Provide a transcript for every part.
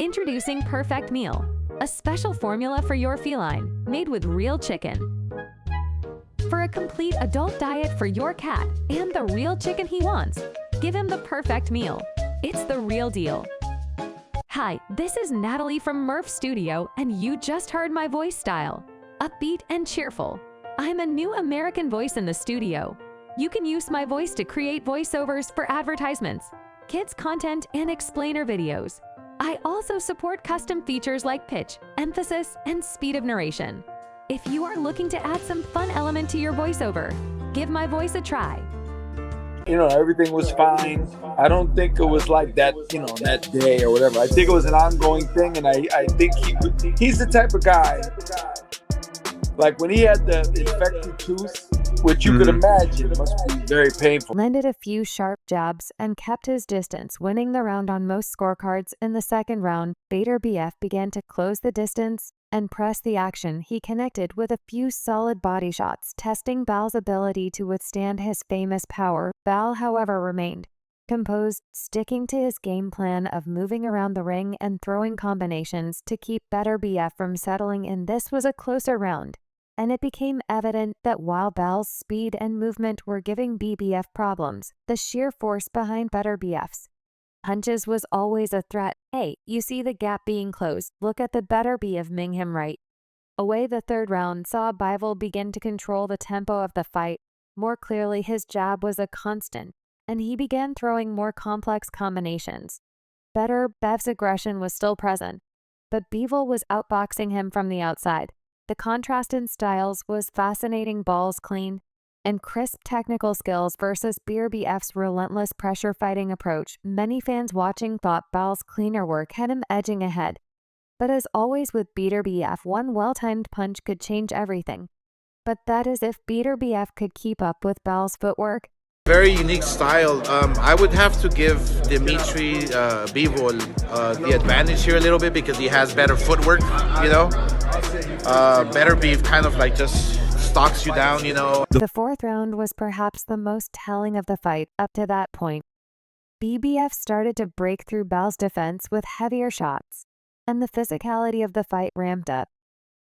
Introducing Perfect Meal, a special formula for your feline, made with real chicken. For a complete adult diet for your cat and the real chicken he wants, give him the perfect meal. It's the real deal. Hi, this is Natalie from Murph Studio, and you just heard my voice style. Upbeat and cheerful. I'm a new American voice in the studio. You can use my voice to create voiceovers for advertisements, kids content, and explainer videos. I also support custom features like pitch, emphasis, and speed of narration. If you are looking to add some fun element to your voiceover, give my voice a try. Everything was fine. I don't think it was like that, that day or whatever. I think it was an ongoing thing, and I think he's the type of guy, like when he had the infected tooth, which you could imagine must be very painful. Landed a few sharp jabs and kept his distance, winning the round on most scorecards. In the second round, Beterbiev began to close the distance and press the action. He connected with a few solid body shots, testing Bal's ability to withstand his famous power. Bal, however, remained composed, sticking to his game plan of moving around the ring and throwing combinations to keep Beterbiev from settling in. This was a closer round, and it became evident that while Bal's speed and movement were giving Bibiev problems, the sheer force behind Beterbiev's punches was always a threat. Hey, you see the gap being closed. Look at the Beterbiev ming him right away. The third round saw Bivol begin to control the tempo of the fight. More clearly, his jab was a constant, and he began throwing more complex combinations. Beterbiev's aggression was still present, but Bivol was outboxing him from the outside. The contrast in styles was fascinating. Bal's clean and crisp technical skills versus Beterbiev's relentless pressure fighting approach. Many fans watching thought Bal's cleaner work had him edging ahead. But as always with Beterbiev, one well-timed punch could change everything. But that is if Beterbiev could keep up with Bal's footwork. Very unique style. I would have to give Dmitry Bivol the advantage here a little bit because he has better footwork, Beterbiev kind of like just stalks you down, The fourth round was perhaps the most telling of the fight up to that point. Bibiev started to break through Bal's defense with heavier shots, and the physicality of the fight ramped up.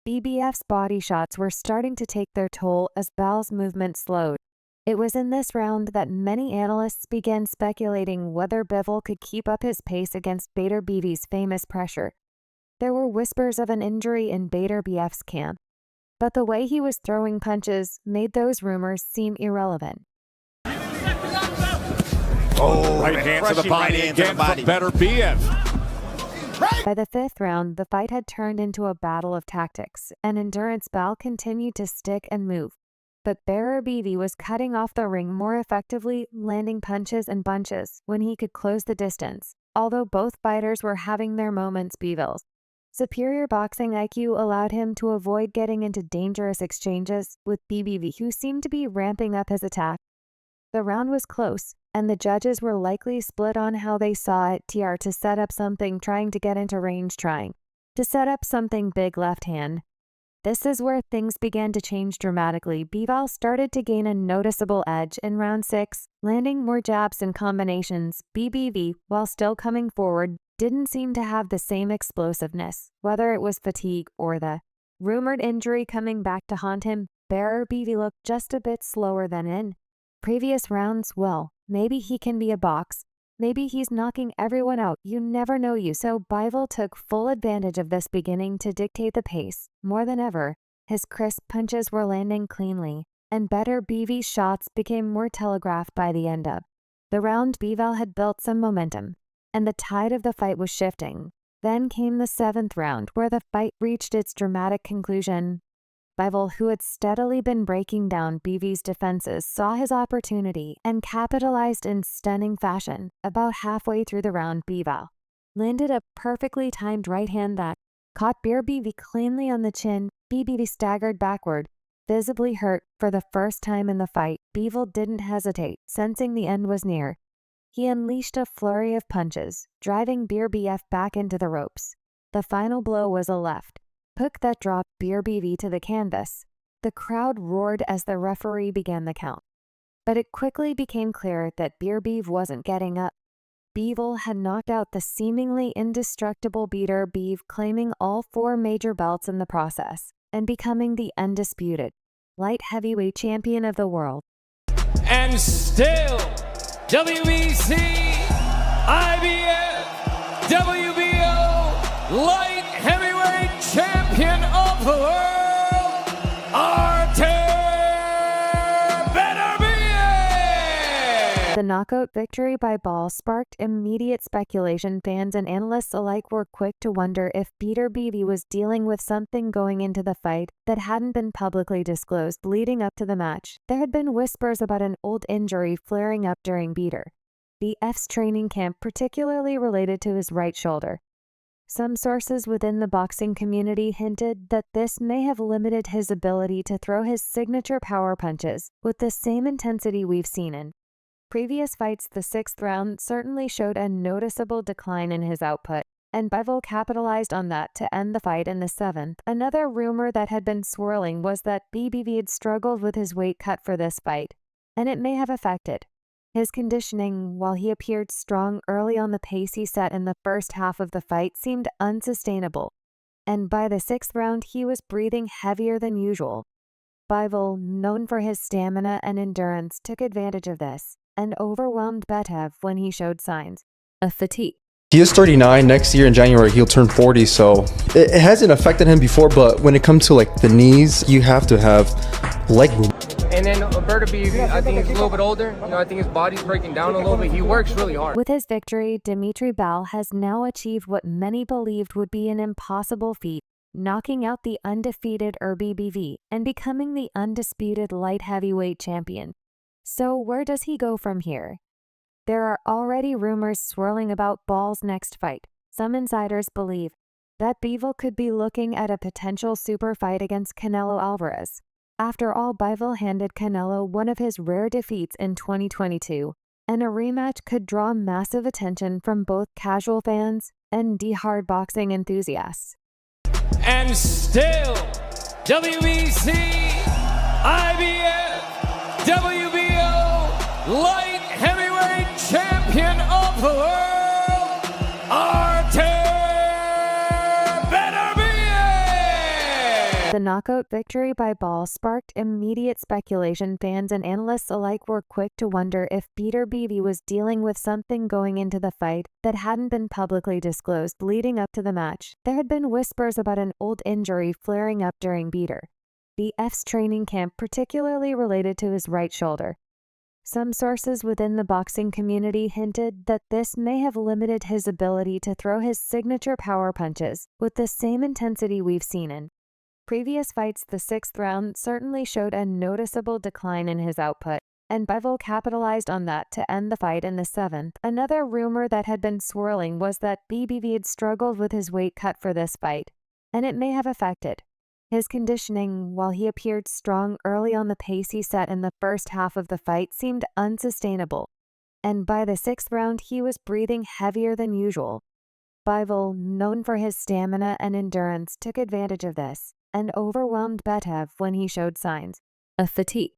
Bibiev's body shots were starting to take their toll as Bal's movement slowed. It was in this round that many analysts began speculating whether Bivol could keep up his pace against Beterbiev's famous pressure. There were whispers of an injury in Beterbiev's camp, but the way he was throwing punches made those rumors seem irrelevant. Right hand to the body again from Beterbiev. By the fifth round, the fight had turned into a battle of tactics, and endurance. Bal continued to stick and move, but Beterbiev was cutting off the ring more effectively, landing punches and bunches when he could close the distance. Although both fighters were having their moments, Bivol's superior boxing IQ allowed him to avoid getting into dangerous exchanges with Bibiev, who seemed to be ramping up his attack. The round was close, and the judges were likely split on how they saw it. TR to set up something, trying to get into range, trying to set up something big left hand. This is where things began to change dramatically. Bivol started to gain a noticeable edge in round 6, landing more jabs and combinations. Bibiev, while still coming forward, didn't seem to have the same explosiveness, whether it was fatigue or the rumored injury coming back to haunt him. Beterbiev looked just a bit slower than in previous rounds. Well, maybe he can be a box. Maybe he's knocking everyone out. You never know. So Bivol took full advantage of this, beginning to dictate the pace. More than ever, his crisp punches were landing cleanly, and Beterbiev's shots became more telegraphed by the end of the round. Bivol had built some momentum, and the tide of the fight was shifting. Then came the seventh round, where the fight reached its dramatic conclusion. Bivol, who had steadily been breaking down Bivie's defenses, saw his opportunity and capitalized in stunning fashion. About halfway through the round, Bivol landed a perfectly timed right hand that caught Beterbiev cleanly on the chin. Bibiev staggered backward, visibly hurt. For the first time in the fight, Bivol didn't hesitate, sensing the end was near. He unleashed a flurry of punches, driving Beterbiev back into the ropes. The final blow was a left hook that dropped Beterbiev to the canvas. The crowd roared as the referee began the count, but it quickly became clear that Beterbiev wasn't getting up. Bivol had knocked out the seemingly indestructible Beterbiev, claiming all 4 major belts in the process, and becoming the undisputed light heavyweight champion of the world. And still, WBC, IBF, WBO, light heavyweight champion of the world, Artur Beterbiev! The knockout victory by Ball sparked immediate speculation. Fans and analysts alike were quick to wonder if Beterbiev was dealing with something going into the fight that hadn't been publicly disclosed leading up to the match. There had been whispers about an old injury flaring up during Beterbiev's training camp, particularly related to his right shoulder. Some sources within the boxing community hinted that this may have limited his ability to throw his signature power punches with the same intensity we've seen in previous fights. The 6th round certainly showed a noticeable decline in his output, and Bivol capitalized on that to end the fight in the 7th. Another rumor that had been swirling was that Beterbiev had struggled with his weight cut for this fight, and it may have affected his conditioning. While he appeared strong early on, the pace he set in the first half of the fight seemed unsustainable, and by the 6th round he was breathing heavier than usual. Bivol, known for his stamina and endurance, took advantage of this and overwhelmed Beterbiev when he showed signs of fatigue. He is 39. Next year in January, he'll turn 40. So it hasn't affected him before, but when it comes to like the knees, you have to have leg movement. And then Beterbiev, I think he's a little bit older. I think his body's breaking down a little bit. He works really hard. With his victory, Dmitry Bivol has now achieved what many believed would be an impossible feat, knocking out the undefeated Beterbiev and becoming the undisputed light heavyweight champion. So where does he go from here? There are already rumors swirling about Ball's next fight. Some insiders believe that Bivol could be looking at a potential super fight against Canelo Alvarez. After all, Bivol handed Canelo one of his rare defeats in 2022, and a rematch could draw massive attention from both casual fans and die-hard boxing enthusiasts. And still, WBC, IBF, WBO, light heavyweight champion of the world, Artur Beterbiev! The knockout victory by Ball sparked immediate speculation. Fans and analysts alike were quick to wonder if Beterbiev was dealing with something going into the fight that hadn't been publicly disclosed leading up to the match. There had been whispers about an old injury flaring up during Beterbiev training camp, particularly related to his right shoulder. Some sources within the boxing community hinted that this may have limited his ability to throw his signature power punches with the same intensity we've seen in previous fights. The 6th round certainly showed a noticeable decline in his output, and Bivol capitalized on that to end the fight in the 7th. Another rumor that had been swirling was that Beterbiev had struggled with his weight cut for this fight, and it may have affected his conditioning. While he appeared strong early on, the pace he set in the first half of the fight seemed unsustainable, and by the 6th round he was breathing heavier than usual. Bivol, known for his stamina and endurance, took advantage of this and overwhelmed Beterbiev when he showed signs of fatigue.